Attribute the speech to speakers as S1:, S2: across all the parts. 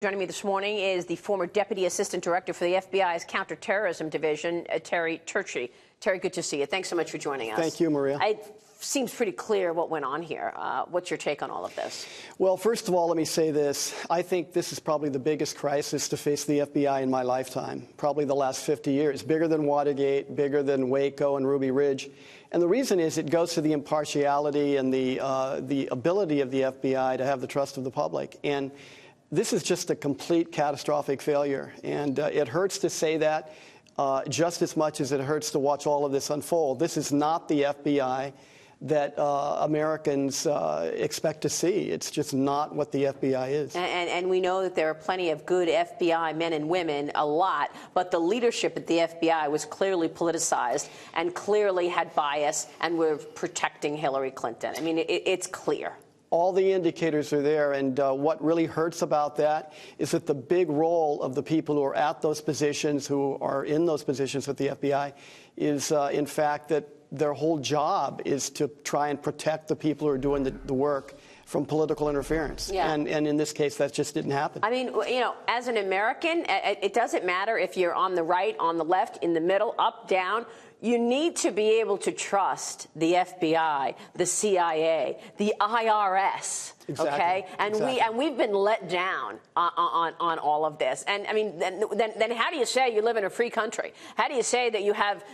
S1: Joining me this morning is the former Deputy Assistant Director for the FBI's Counterterrorism Division, Terry Turchie. Terry, good to see you. Thanks so much for joining us.
S2: Thank you, Maria.
S1: It seems pretty clear what went on here. What's your take on all of this?
S2: Well, first of all, let me say this. I think this is probably the biggest crisis to face the FBI in my lifetime, probably the last 50 years. Bigger than Watergate, bigger than Waco and Ruby Ridge. And the reason is it goes to the impartiality and the ability of the FBI to have the trust of the public. And this is just a complete catastrophic failure, and it hurts to say that just as much as it hurts to watch all of this unfold. This is not the FBI that Americans expect to see. It's just not what the FBI is.
S1: And we know that there are plenty of good FBI men and women, a lot, but the leadership at the FBI was clearly politicized and clearly had bias and were protecting Hillary Clinton. I mean, it's clear.
S2: All the indicators are there, and what really hurts about that is that the big role of the people who are at those positions, who are in those positions with the FBI, is in fact that their whole job is to try and protect the people who are doing the work from political interference.
S1: Yeah.
S2: And in this case, that just didn't happen.
S1: I mean, you know, as an American, it doesn't matter if you're on the right, on the left, in the middle, up, down. You need to be able to trust the FBI, the CIA, the IRS.
S2: Exactly.
S1: Okay, and
S2: exactly.
S1: we've been let down on all of this. And I mean, then how do you say you live in a free country? How do you say that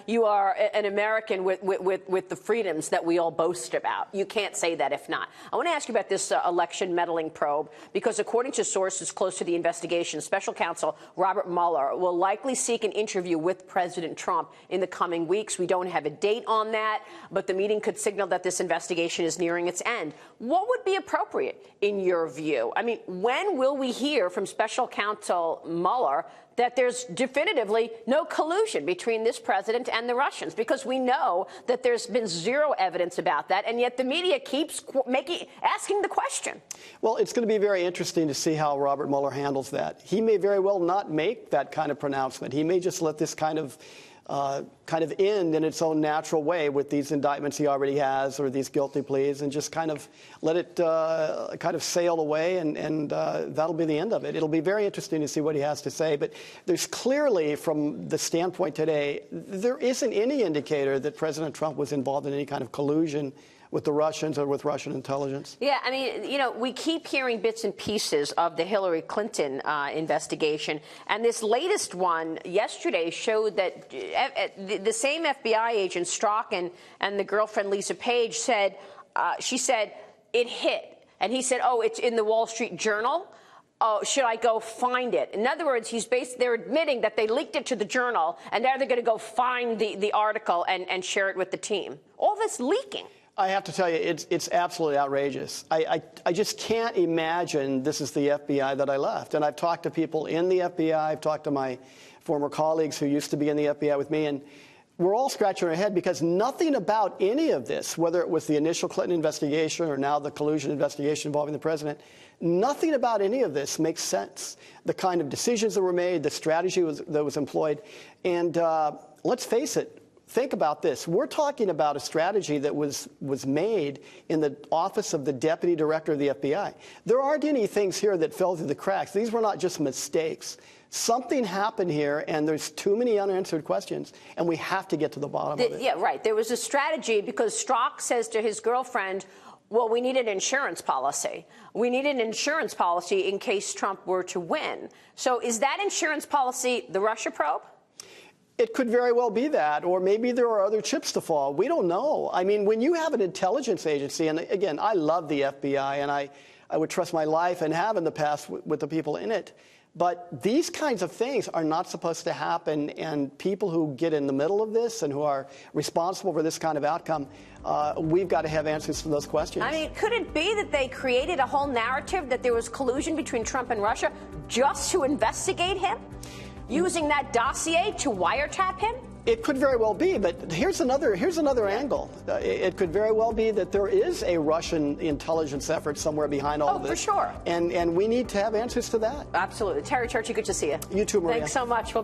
S1: you are an American with the freedoms that we all boast about? You can't say that if not. I want to ask you about this election meddling probe, because according to sources close to the investigation, Special Counsel Robert Mueller will likely seek an interview with President Trump in the coming weeks. We don't have a date on that, but the meeting could signal that this investigation is nearing its end. What would be appropriate in your view? I mean, when will we hear from Special Counsel Mueller that there's definitively no collusion between this president and the Russians? Because we know that there's been zero evidence about that, and yet the media keeps asking the question.
S2: Well, it's going to be very interesting to see how Robert Mueller handles that. He may very well not make that kind of pronouncement. He may just let this kind of end in its own natural way with these indictments he already has, or these guilty pleas, and just kind of let it kind of sail away, and that'll be the end of it. It'll be very interesting to see what he has to say. But there's clearly, from the standpoint today, there isn't any indicator that President Trump was involved in any kind of collusion with the Russians or with Russian intelligence.
S1: Yeah, I mean, you know, we keep hearing bits and pieces of the Hillary Clinton investigation, and this latest one yesterday showed that the same FBI agent, Strzok, and the girlfriend Lisa Page said, she said, it hit. And he said, oh, it's in the Wall Street Journal. Oh, should I go find it? In other words, they're admitting that they leaked it to the Journal, and now they're going to go find the article and share it with the team. All this leaking.
S2: I have to tell you, it's absolutely outrageous. I just can't imagine this is the FBI that I left. And I've talked to people in the FBI. I've talked to my former colleagues who used to be in the FBI with me. And we're all scratching our head because nothing about any of this, whether it was the initial Clinton investigation or now the collusion investigation involving the president, nothing about any of this makes sense. The kind of decisions that were made, the strategy that was employed. And let's face it. Think about this. We're talking about a strategy that was made in the office of the Deputy Director of the FBI. There aren't any things here that fell through the cracks. These were not just mistakes. Something happened here, and there's too many unanswered questions, and we have to get to the bottom of it.
S1: Yeah, right. There was a strategy because Strzok says to his girlfriend, well, we need an insurance policy. We need an insurance policy in case Trump were to win. So is that insurance policy the Russia probe?
S2: It could very well be that, or maybe there are other chips to fall. We don't know. I mean, when you have an intelligence agency, and again, I love the FBI, and I would trust my life and have in the past with the people in it. But these kinds of things are not supposed to happen, and people who get in the middle of this and who are responsible for this kind of outcome, we've got to have answers to those questions.
S1: I mean, could it be that they created a whole narrative that there was collusion between Trump and Russia just to investigate him? Using that dossier to wiretap him?
S2: It could very well be, but here's another angle. It could very well be that there is a Russian intelligence effort somewhere behind all of this.
S1: Oh, for sure.
S2: And we need to have answers to that.
S1: Absolutely. Terry Turchie, good to see you.
S2: You too, Maria.
S1: Thanks so much.